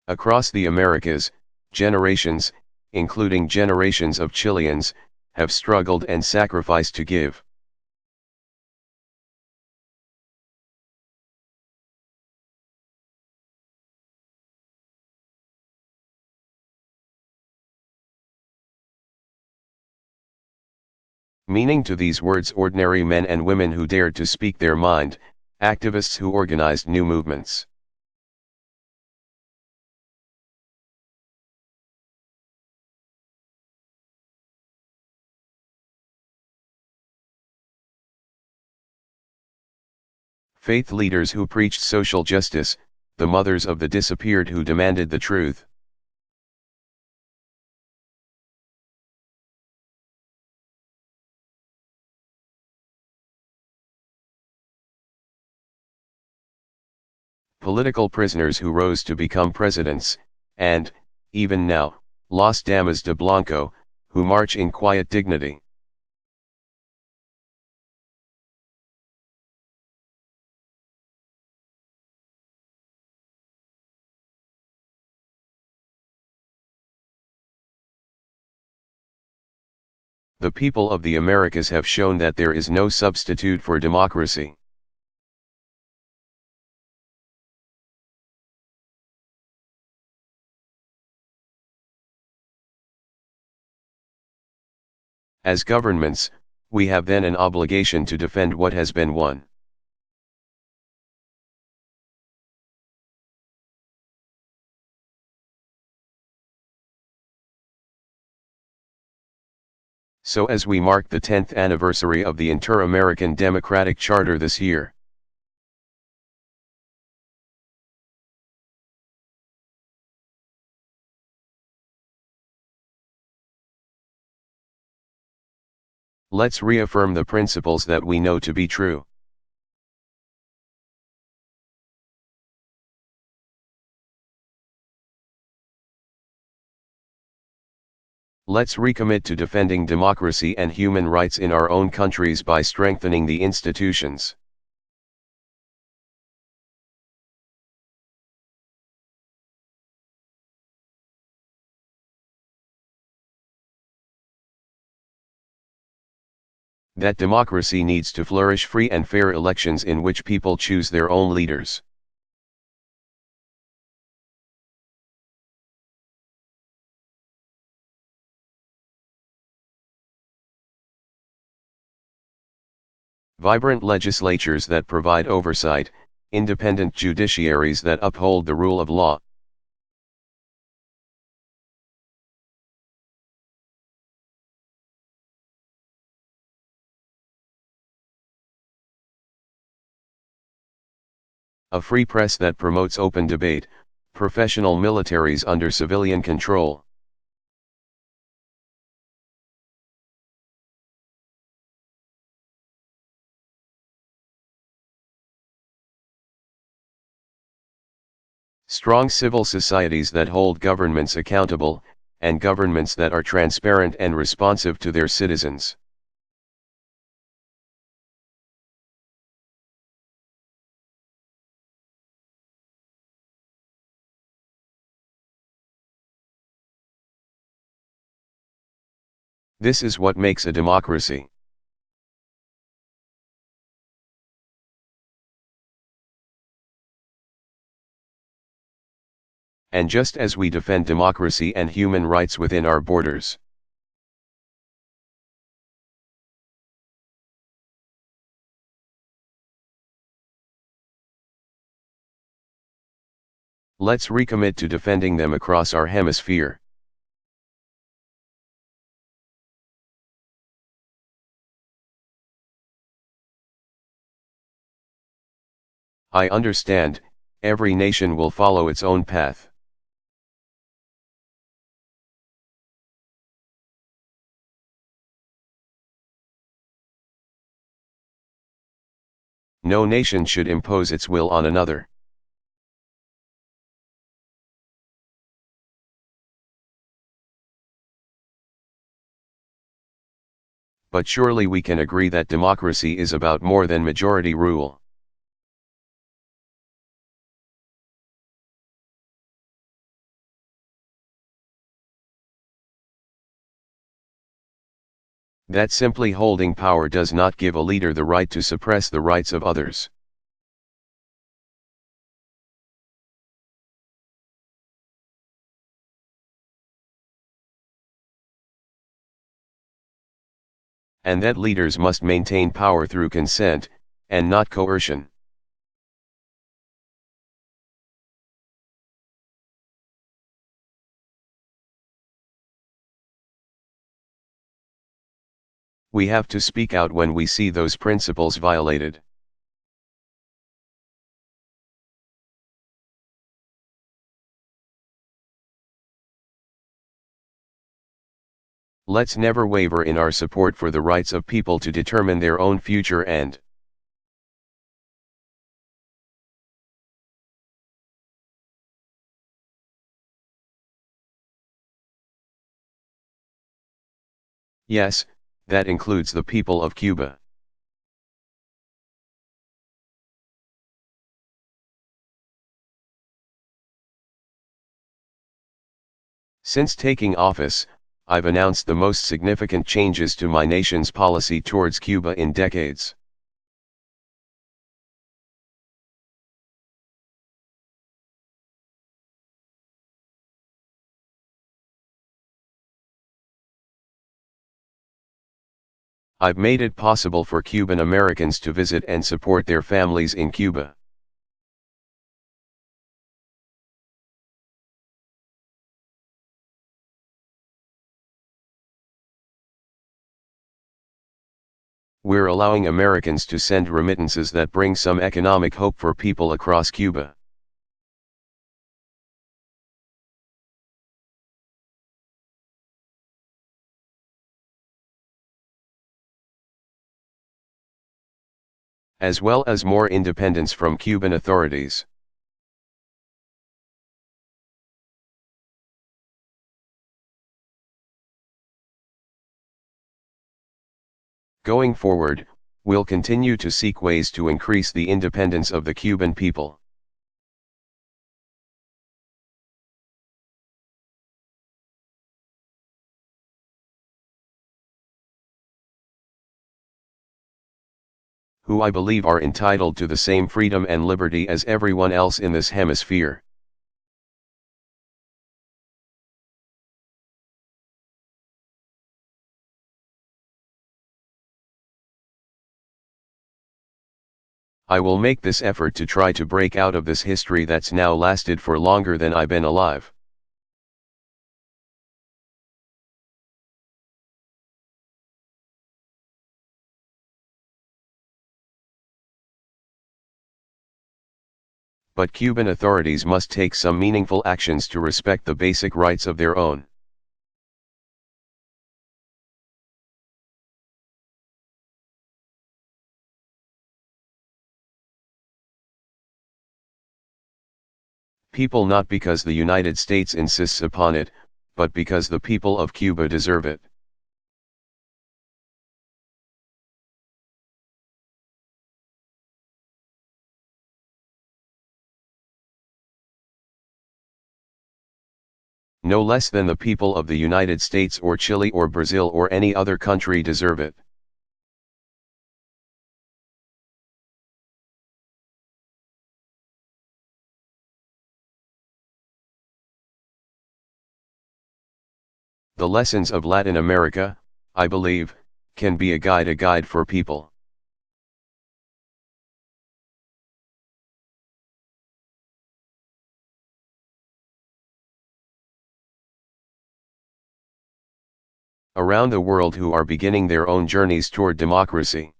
Across the Americas, generations, including generations of Chileans, have struggled and sacrificed to give. Meaning to these words ordinary men and women who dared to speak their mind, activists who organized new movements. Faith leaders who preached social justice, the mothers of the disappeared who demanded the truth. Political prisoners who rose to become presidents, and, even now, Las Damas de Blanco, who march in quiet dignity. The people of the Americas have shown that there is no substitute for democracy. As governments, we have then an obligation to defend what has been won. So as we mark the 10th anniversary of the Inter-American Democratic Charter this year, let's reaffirm the principles that we know to be true. Let's recommit to defending democracy and human rights in our own countries by strengthening the institutions. That democracy needs to flourish free and fair elections in which people choose their own leaders. Vibrant legislatures that provide oversight, independent judiciaries that uphold the rule of law. A free press that promotes open debate, professional militaries under civilian control. Strong civil societies that hold governments accountable, and governments that are transparent and responsive to their citizens. This is what makes a democracy. And just as we defend democracy and human rights within our borders, let's recommit to defending them across our hemisphere. I understand, every nation will follow its own path. No nation should impose its will on another. But surely we can agree that democracy is about more than majority rule. That simply holding power does not give a leader the right to suppress the rights of others. And that leaders must maintain power through consent, and not coercion. We have to speak out when we see those principles violated. Let's never waver in our support for the rights of people to determine their own future and yes, that includes the people of Cuba. Since taking office, I've announced the most significant changes to my nation's policy towards Cuba in decades. I've made it possible for Cuban Americans to visit and support their families in Cuba. We're allowing Americans to send remittances that bring some economic hope for people across Cuba. As well as more independence from Cuban authorities. Going forward, we'll continue to seek ways to increase the independence of the Cuban people. Who I believe are entitled to the same freedom and liberty as everyone else in this hemisphere. I will make this effort to try to break out of this history that's now lasted for longer than I've been alive. But Cuban authorities must take some meaningful actions to respect the basic rights of their own. People, not because the United States insists upon it, but because the people of Cuba deserve it. No less than the people of the United States or Chile or Brazil or any other country deserve it. The lessons of Latin America, I believe, can be a guide for people. Around the world who are beginning their own journeys toward democracy.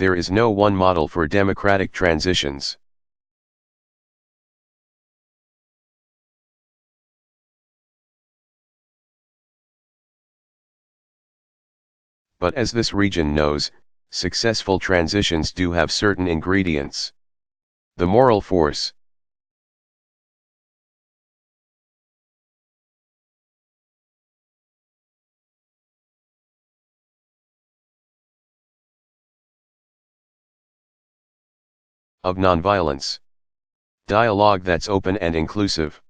There is no one model for democratic transitions. But as this region knows, successful transitions do have certain ingredients. The moral force. of nonviolence. Dialogue that's open and inclusive.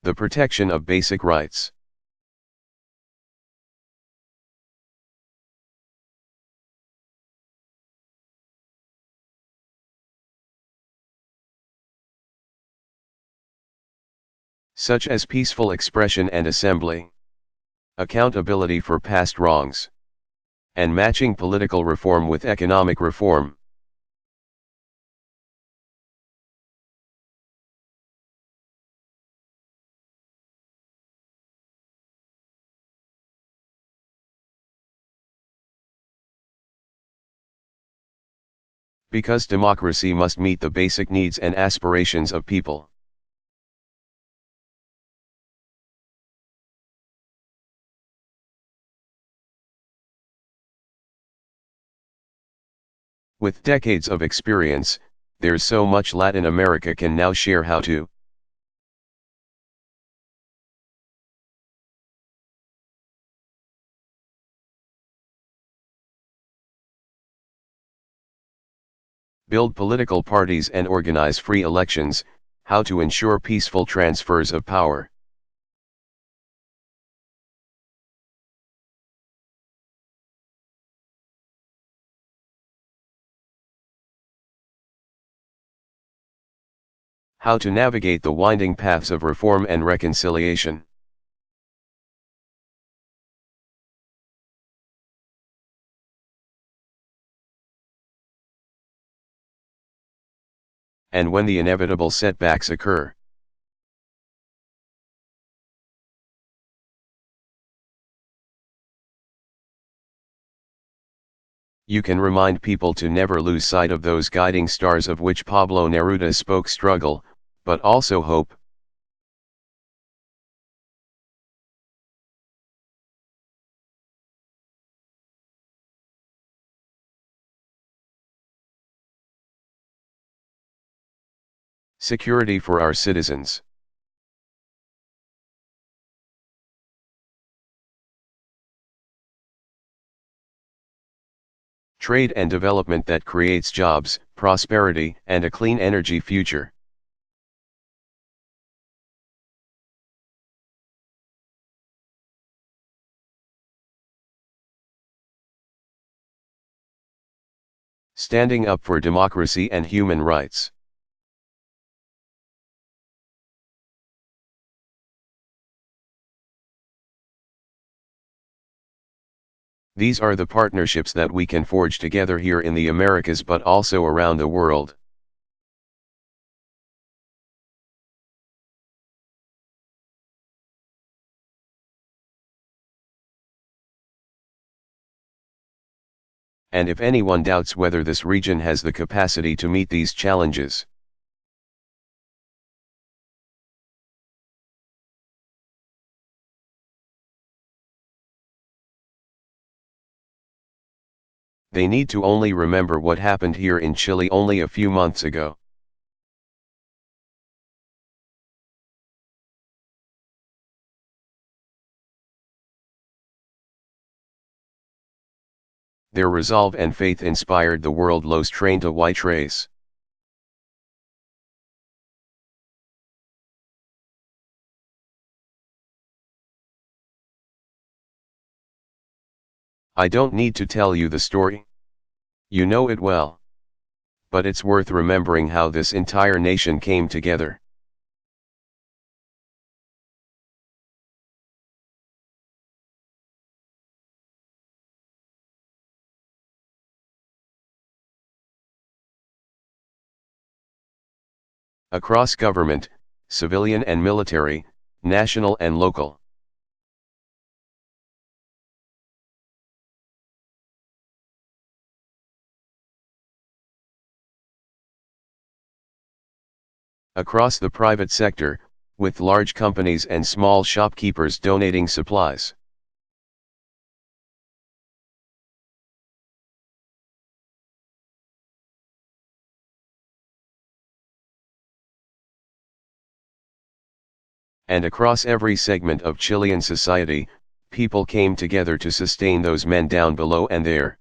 The protection of basic rights. Such as peaceful expression and assembly. Accountability for past wrongs. And matching political reform with economic reform. Because democracy must meet the basic needs and aspirations of people. With decades of experience, there's so much Latin America can now share how to build political parties and organize free elections, how to ensure peaceful transfers of power. How to navigate the winding paths of reform and reconciliation. And when the inevitable setbacks occur. You can remind people to never lose sight of those guiding stars of which Pablo Neruda spoke: struggle, but also hope. Security for our citizens. Trade and development that creates jobs, prosperity, and a clean energy future. Standing up for democracy and human rights. These are the partnerships that we can forge together here in the Americas but also around the world. And if anyone doubts whether this region has the capacity to meet these challenges, they need to only remember what happened here in Chile only a few months ago. Their resolve and faith inspired the world Los 30 White Race. I don't need to tell you the story. You know it well. But it's worth remembering how this entire nation came together. Across government, civilian and military, national and local. Across the private sector, with large companies and small shopkeepers donating supplies. And across every segment of Chilean society, people came together to sustain those men down below and there.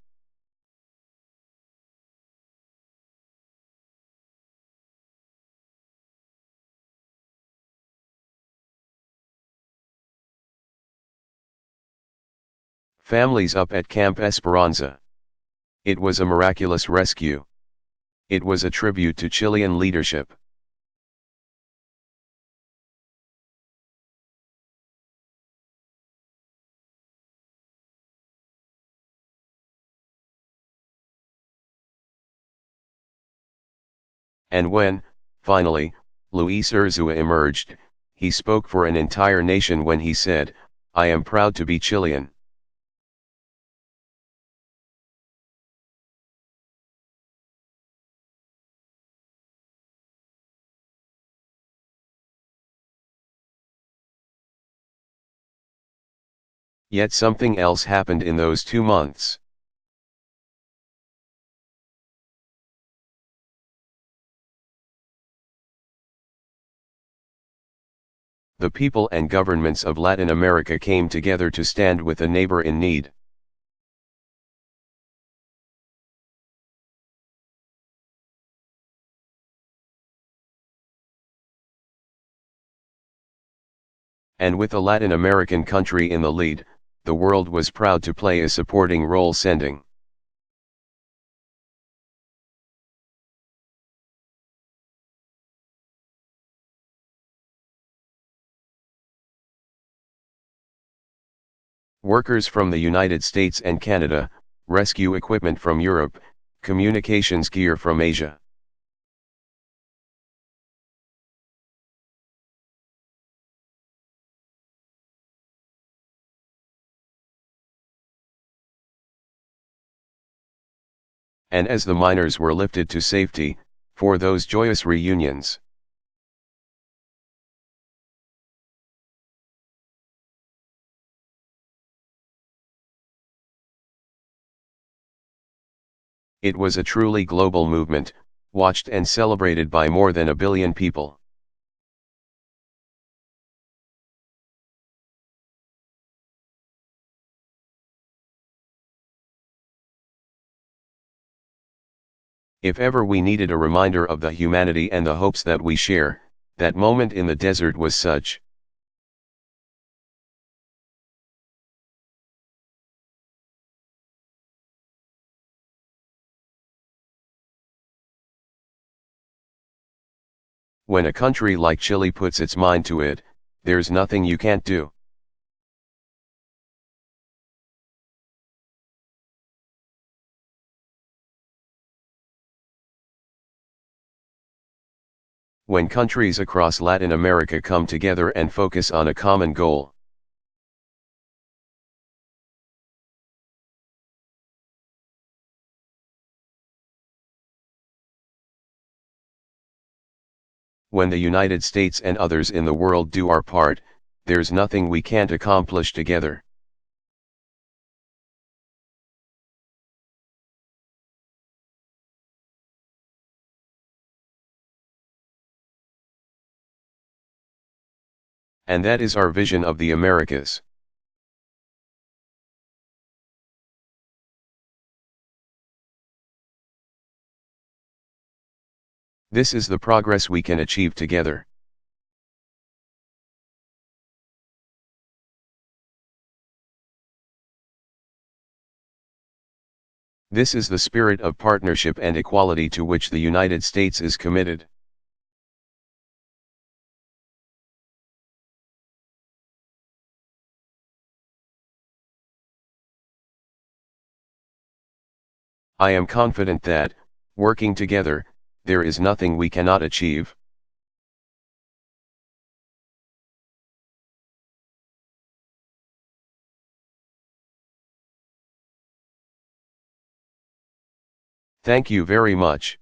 Families up at Camp Esperanza. It was a miraculous rescue. It was a tribute to Chilean leadership. And when, finally, Luis Urzúa emerged, he spoke for an entire nation when he said, "I am proud to be Chilean." Yet something else happened in those 2 months. The people and governments of Latin America came together to stand with a neighbor in need. And with a Latin American country in the lead, the world was proud to play a supporting role, sending workers from the United States and Canada, rescue equipment from Europe, communications gear from Asia. And as the miners were lifted to safety, for those joyous reunions, it was a truly global movement, watched and celebrated by more than 1 billion people. If ever we needed a reminder of the humanity and the hopes that we share, that moment in the desert was such. When a country like Chile puts its mind to it, there's nothing you can't do. When countries across Latin America come together and focus on a common goal. When the United States and others in the world do our part, there's nothing we can't accomplish together. And that is our vision of the Americas. This is the progress we can achieve together. This is the spirit of partnership and equality to which the United States is committed. I am confident that, working together, there is nothing we cannot achieve. Thank you very much.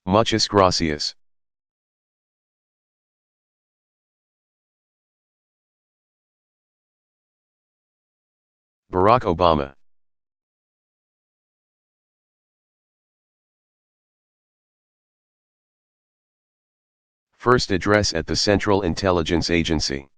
Muchas gracias. Barack Obama. First address at the Central Intelligence Agency.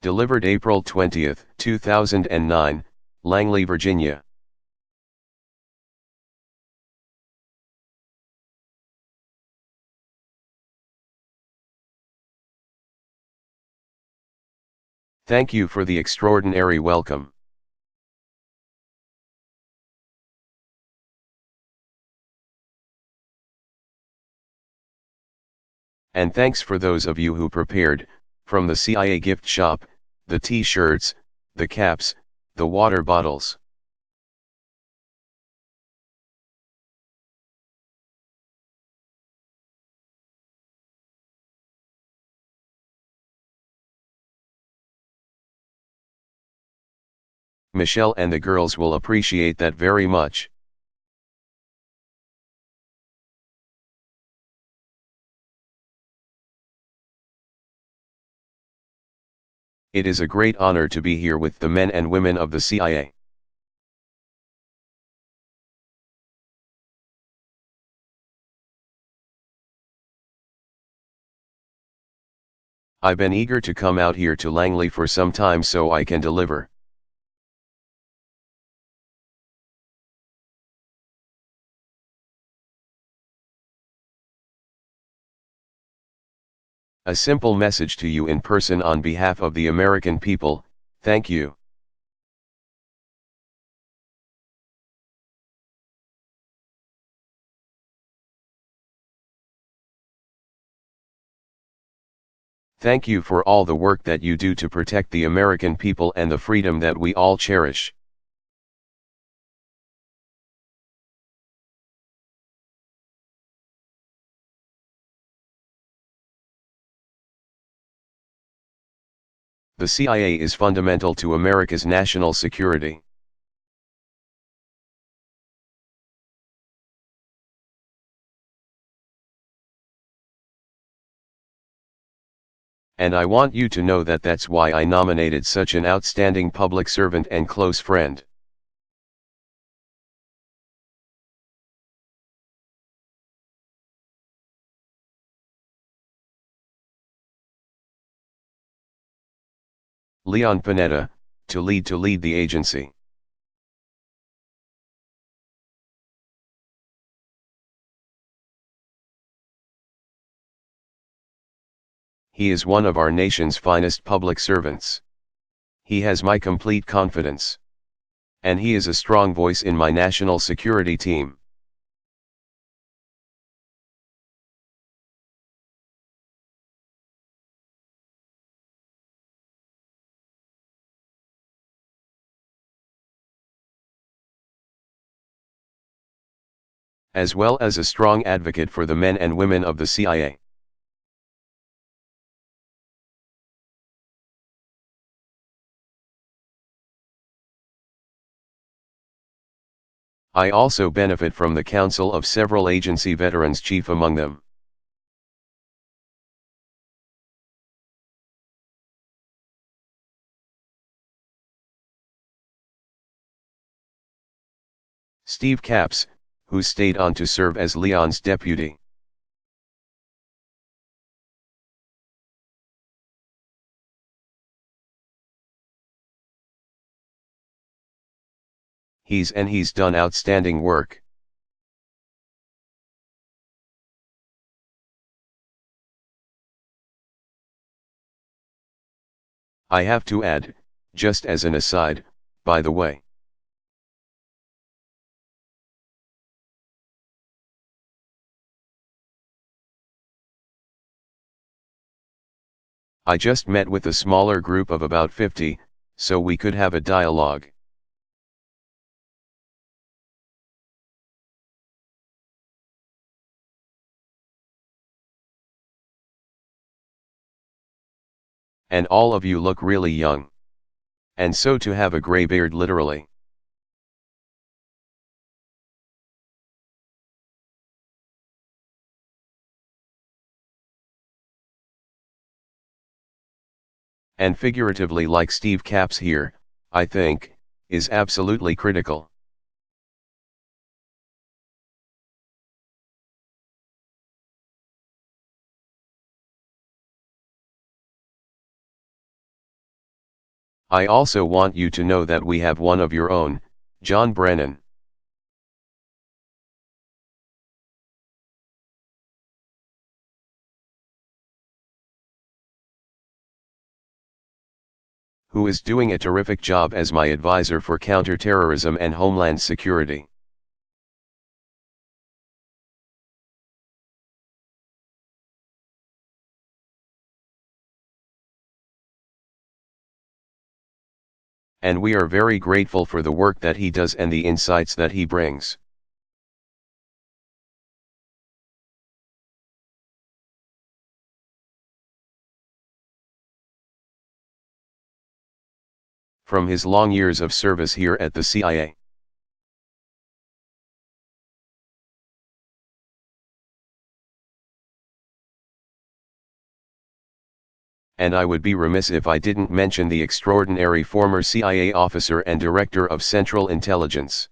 Delivered April 20, 2009, Langley, Virginia. Thank you for the extraordinary welcome. And thanks for those of you who prepared, from the CIA gift shop, the t-shirts, the caps, the water bottles. Michelle and the girls will appreciate that very much. It is a great honor to be here with the men and women of the CIA. I've been eager to come out here to Langley for some time so I can deliver. A simple message to you in person on behalf of the American people, thank you. Thank you for all the work that you do to protect the American people and the freedom that we all cherish. The CIA is fundamental to America's national security. And I want you to know that that's why I nominated such an outstanding public servant and close friend. Leon Panetta, to lead the agency. He is one of our nation's finest public servants. He has my complete confidence. And he is a strong voice in my national security team. As well as a strong advocate for the men and women of the CIA. I also benefit from the counsel of several agency veterans, chief among them. Steve Capps, who stayed on to serve as Leon's deputy. He's done outstanding work. I have to add, just as an aside, by the way. I just met with a smaller group of about 50, so we could have a dialogue. And all of you look really young. And so to have a gray beard literally. And figuratively like Steve Capps here, I think, is absolutely critical. I also want you to know that we have one of your own, John Brennan, who is doing a terrific job as my advisor for counterterrorism and homeland security. And we are very grateful for the work that he does and the insights that he brings. From his long years of service here at the CIA. And I would be remiss if I didn't mention the extraordinary former CIA officer and Director of Central Intelligence,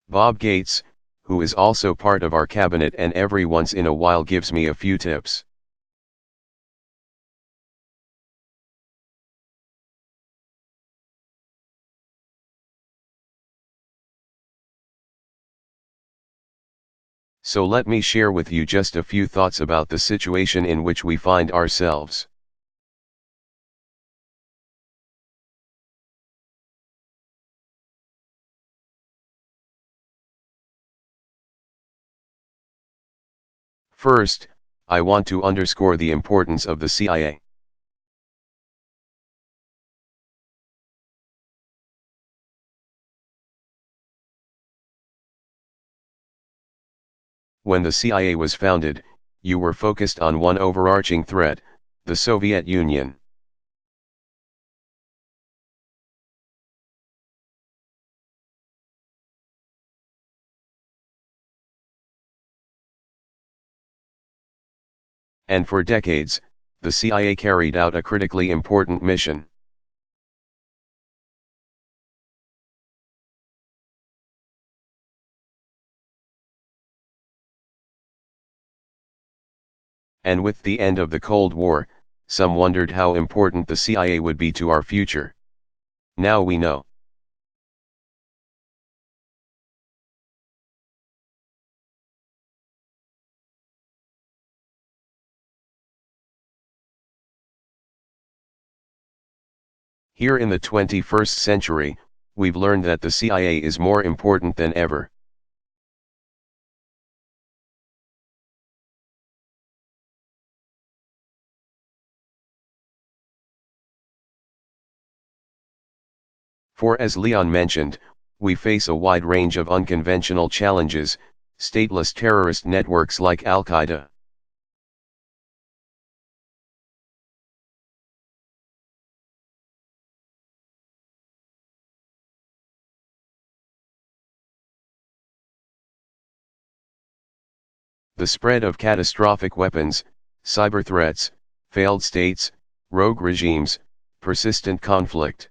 Bob Gates, who is also part of our cabinet and every once in a while gives me a few tips. So let me share with you just a few thoughts about the situation in which we find ourselves. First, I want to underscore the importance of the CIA. When the CIA was founded, you were focused on one overarching threat, the Soviet Union. And for decades, the CIA carried out a critically important mission. And with the end of the Cold War, some wondered how important the CIA would be to our future. Now we know. Here in the 21st century, we've learned that the CIA is more important than ever. For as Leon mentioned, we face a wide range of unconventional challenges, stateless terrorist networks like Al-Qaeda, the spread of catastrophic weapons, cyber threats, failed states, rogue regimes, persistent conflict.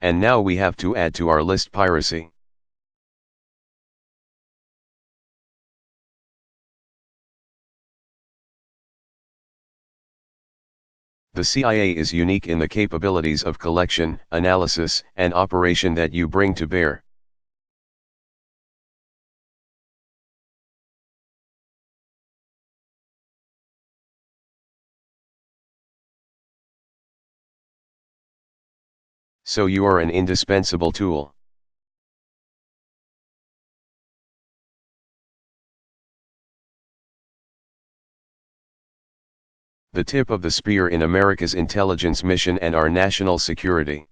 And now we have to add to our list piracy. The CIA is unique in the capabilities of collection, analysis, and operation that you bring to bear. So you are an indispensable tool. The tip of the spear in America's intelligence mission and our national security.